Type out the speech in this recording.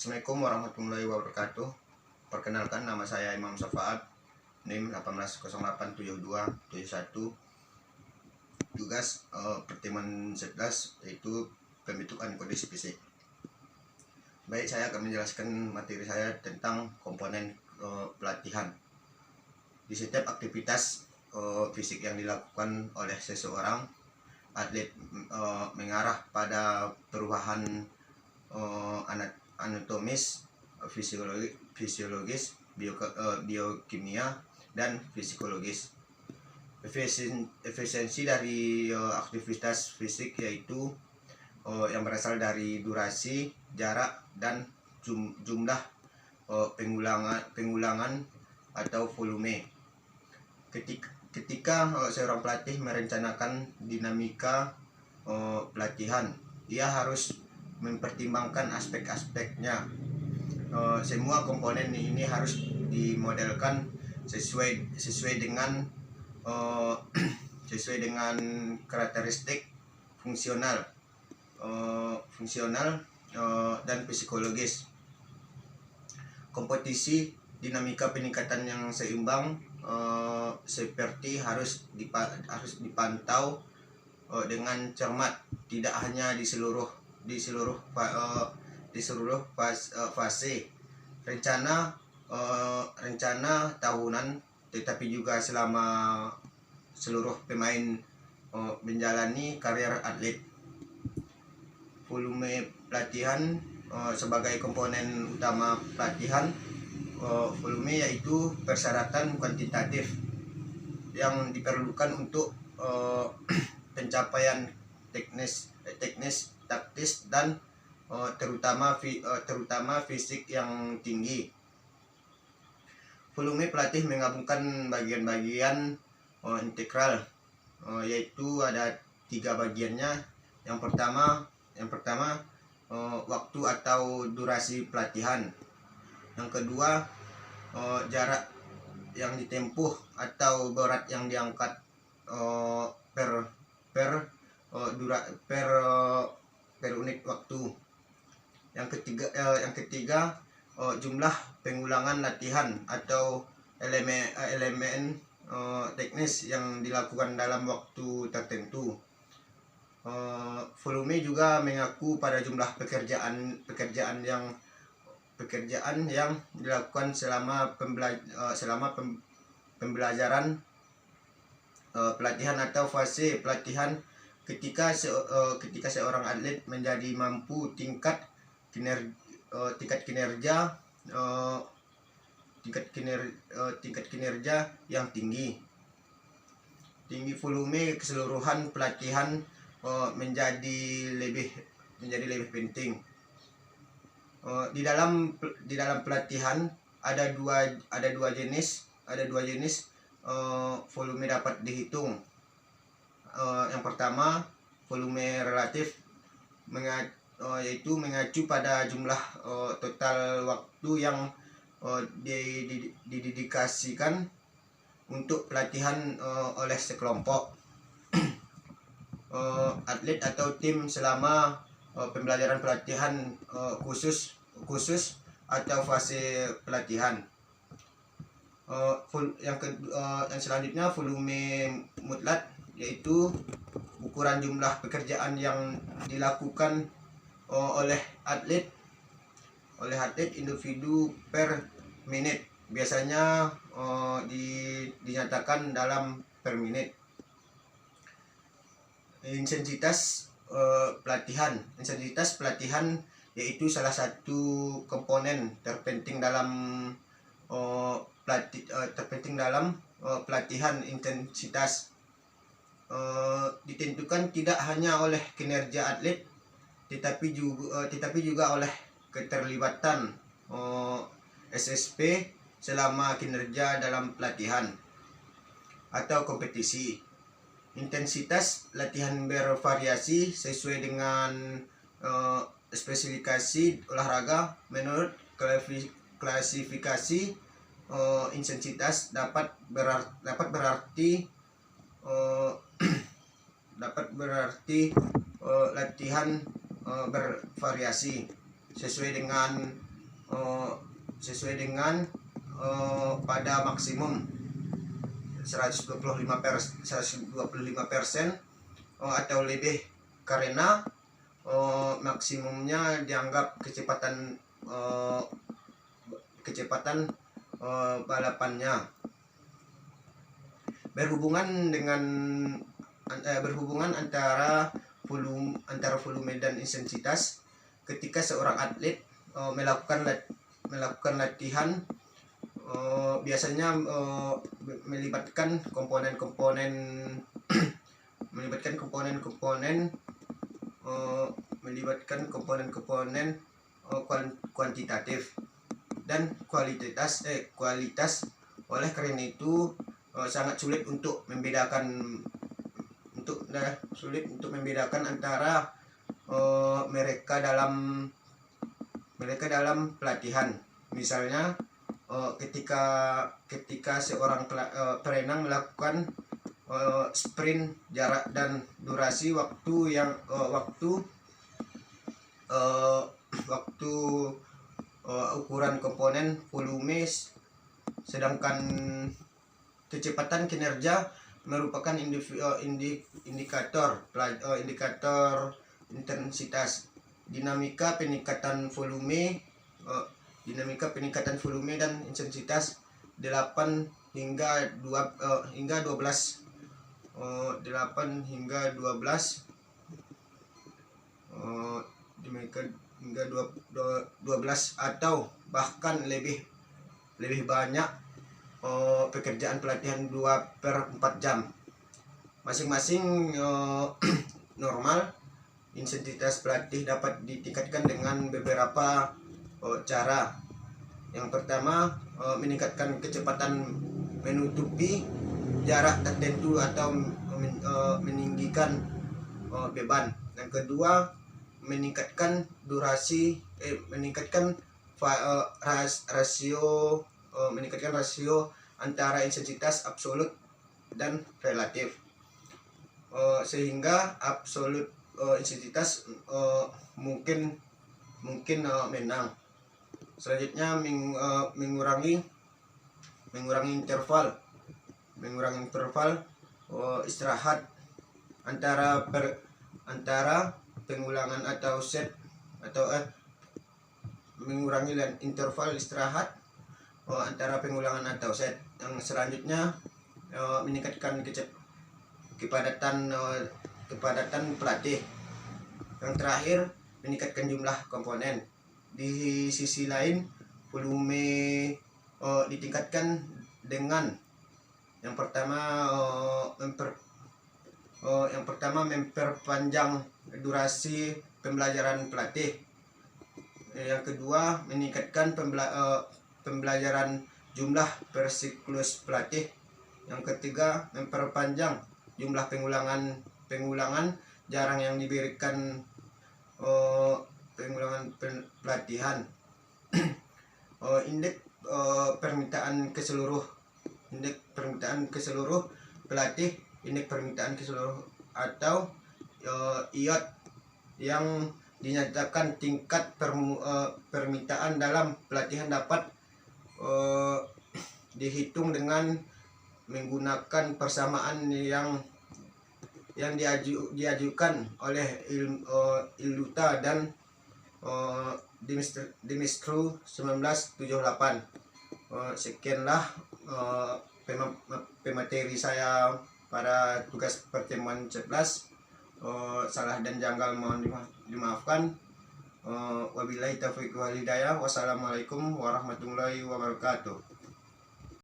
Assalamualaikum warahmatullahi wabarakatuh. Perkenalkan, nama saya Imam Syafaat, NIM 18087271. Tugas pertemuan 11 yaitu pembentukan kode fisik. Baik, saya akan menjelaskan materi saya tentang komponen pelatihan. Di setiap aktivitas fisik yang dilakukan oleh seseorang, atlet mengarah pada perubahan anatomis, fisiologis, biokimia, dan psikologis. Efisiensi dari aktivitas fisik yaitu yang berasal dari durasi, jarak, dan jumlah pengulangan atau volume. Ketika seorang pelatih merencanakan dinamika pelatihan, ia harus mempertimbangkan aspek-aspeknya. Semua komponen ini harus dimodelkan sesuai dengan karakteristik fungsional dan psikologis. Kompetisi dinamika peningkatan yang seimbang seperti harus dipantau dengan cermat, tidak hanya di seluruh fase rencana tahunan, tetapi juga selama seluruh pemain menjalani karir atlet. Volume pelatihan sebagai komponen utama pelatihan. Volume yaitu persyaratan kuantitatif yang diperlukan untuk pencapaian teknis, taktis, dan terutama fisik yang tinggi. Volume pelatih menggabungkan bagian-bagian integral, yaitu ada 3 bagiannya. Yang pertama waktu atau durasi pelatihan. Yang kedua jarak yang ditempuh atau berat yang diangkat per unit waktu. Yang ketiga jumlah pengulangan latihan atau elemen teknis yang dilakukan dalam waktu tertentu. Volume juga mengacu pada jumlah pekerjaan yang dilakukan selama pembelajaran pelatihan atau fase pelatihan. Ketika seorang atlet menjadi mampu tingkat kinerja yang tinggi volume keseluruhan pelatihan menjadi lebih penting. Di dalam pelatihan ada dua jenis volume dapat dihitung. Yang pertama, volume relatif, yaitu mengacu pada jumlah total waktu yang didedikasikan untuk pelatihan oleh sekelompok atlet atau tim selama pembelajaran pelatihan khusus atau fase pelatihan. Yang selanjutnya volume mutlak, yaitu ukuran jumlah pekerjaan yang dilakukan oleh atlet individu per menit, biasanya dinyatakan dalam per menit. Intensitas pelatihan yaitu salah satu komponen terpenting dalam pelatihan. Intensitas ditentukan tidak hanya oleh kinerja atlet, tetapi juga oleh keterlibatan SSP selama kinerja dalam pelatihan atau kompetisi. Intensitas latihan bervariasi sesuai dengan spesifikasi olahraga. Menurut klasifikasi intensitas dapat berarti latihan bervariasi sesuai dengan sesuai dengan pada maksimum 125% atau lebih, karena maksimumnya dianggap kecepatan balapannya berhubungan antara volume dan intensitas. Ketika seorang atlet melakukan latihan, biasanya melibatkan komponen-komponen kuantitatif dan kualitas. Oleh karena itu sangat sulit untuk membedakan antara mereka dalam pelatihan. Misalnya ketika seorang perenang melakukan sprint jarak dan durasi waktu ukuran komponen volume, sedangkan kecepatan kinerja merupakan indikator intensitas. Dinamika peningkatan volume dan intensitas 8 hingga 12 atau bahkan lebih banyak pekerjaan pelatihan 2/4 jam. Masing-masing normal. Intensitas pelatih dapat ditingkatkan dengan beberapa cara. Yang pertama, meningkatkan kecepatan menutupi jarak tertentu atau meninggikan beban. Yang kedua, meningkatkan rasio antara intensitas absolut dan relatif, sehingga absolut intensitas mungkin menang. Selanjutnya, mengurangi interval istirahat antara pengulangan atau set, mengurangi interval istirahat antara pengulangan atau set. Yang selanjutnya, meningkatkan kepadatan pelatih. Yang terakhir, meningkatkan jumlah komponen. Di sisi lain, volume ditingkatkan dengan yang pertama memperpanjang durasi pembelajaran pelatih. Yang kedua, meningkatkan pembelajaran jumlah per siklus pelatih. Yang ketiga, memperpanjang jumlah pengulangan jarang yang diberikan pengulangan pelatihan. Indeks permintaan keseluruh pelatih, indeks permintaan keseluruh atau IOT, yang dinyatakan tingkat permintaan dalam pelatihan dapat dihitung dengan menggunakan persamaan yang diajukan oleh Iluta dan Dimistru 1978. Sekianlah pemateri saya pada tugas pertemuan 11. Salah dan janggal mohon dimaafkan. Wabillahi taufiq wal hidayah. Wassalamualaikum warahmatullahi wabarakatuh.